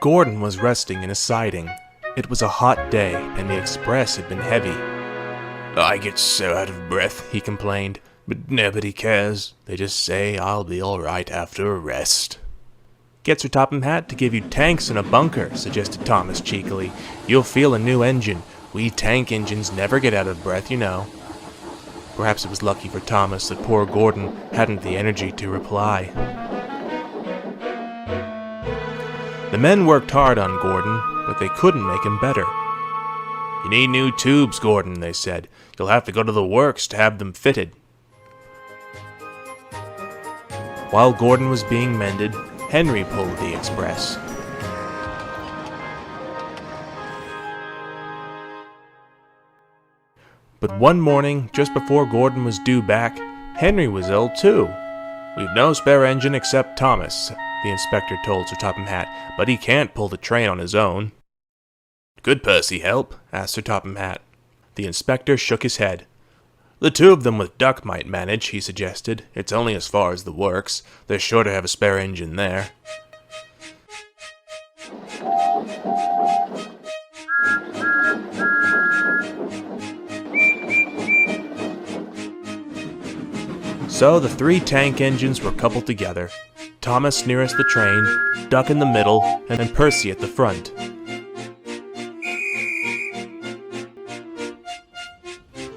Gordon was resting in a siding. It was a hot day, and the express had been heavy. "I get so out of breath," he complained, "but nobody cares. They just say I'll be alright after a rest." "Get Sir Topham Hatt to give you tanks and a bunker," suggested Thomas cheekily. "You'll feel a new engine. We tank engines never get out of breath, you know." Perhaps it was lucky for Thomas that poor Gordon hadn't the energy to reply. The men worked hard on Gordon, but they couldn't make him better. "You need new tubes, Gordon," they said. "You'll have to go to the works to have them fitted." While Gordon was being mended, Henry pulled the express. But one morning, just before Gordon was due back, Henry was ill too. "We've no spare engine except Thomas," the inspector told Sir Topham Hatt, "but he can't pull the train on his own." "Could Percy help?" asked Sir Topham Hatt. The inspector shook his head. "The two of them with Duck might manage," he suggested. "It's only as far as the works. They're sure to have a spare engine there." So the three tank engines were coupled together. Thomas nearest the train, Duck in the middle, and Percy at the front.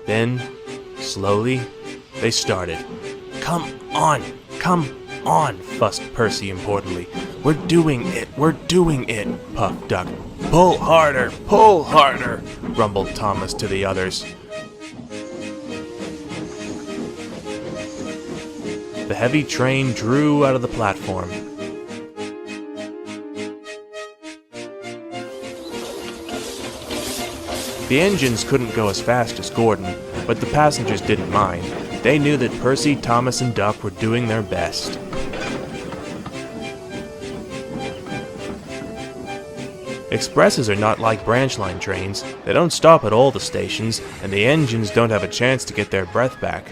Then, slowly, they started. Come on, fussed Percy importantly. We're doing it, puffed Duck. Pull harder, rumbled Thomas to the others. The heavy train drew out of the platform. The engines couldn't go as fast as Gordon, but the passengers didn't mind. They knew that Percy, Thomas, and Duck were doing their best. Expresses are not like branch line trains. They don't stop at all the stations, and the engines don't have a chance to get their breath back.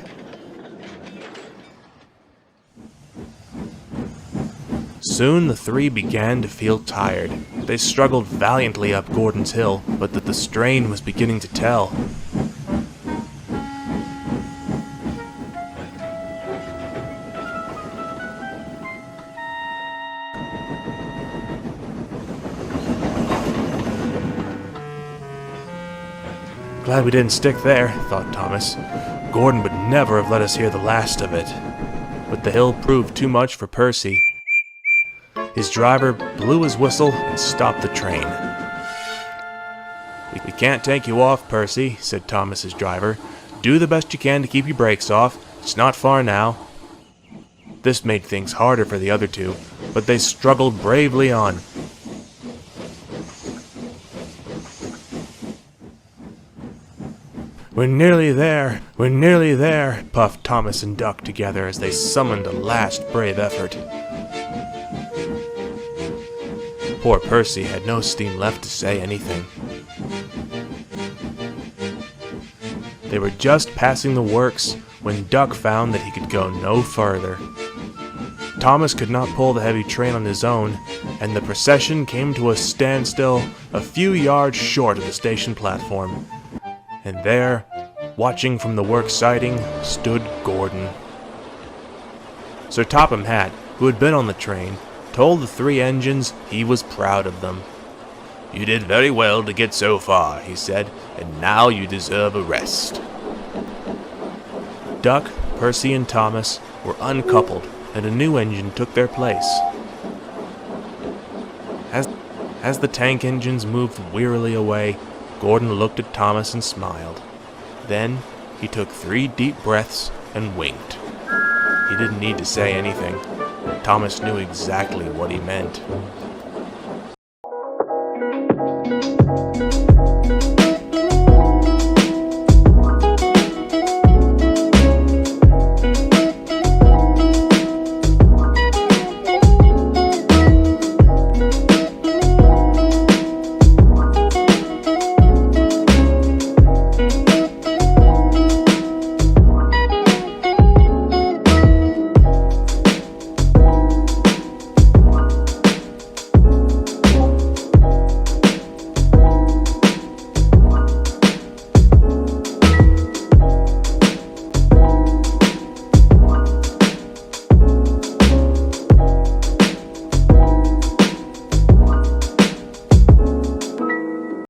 Soon the three began to feel tired. They struggled valiantly up Gordon's Hill, but that the strain was beginning to tell. Glad we didn't stick there, thought Thomas. Gordon would never have let us hear the last of it. But the hill proved too much for Percy. His driver blew his whistle and stopped the train. "We can't take you off, Percy," said Thomas's driver. "Do the best you can to keep your brakes off. It's not far now." This made things harder for the other two, but they struggled bravely on. We're nearly there, puffed Thomas and Duck together as they summoned a last brave effort. Poor Percy had no steam left to say anything. They were just passing the works when Duck found that he could go no further. Thomas could not pull the heavy train on his own, and the procession came to a standstill a few yards short of the station platform. And there, watching from the works siding, stood Gordon. Sir Topham Hatt, who had been on the train, told the three engines he was proud of them. "You did very well to get so far," he said, "and now you deserve a rest." Duck, Percy, and Thomas were uncoupled, and a new engine took their place. As the tank engines moved wearily away, Gordon looked at Thomas and smiled. Then he took 3 deep breaths and winked. He didn't need to say anything. Thomas knew exactly what he meant.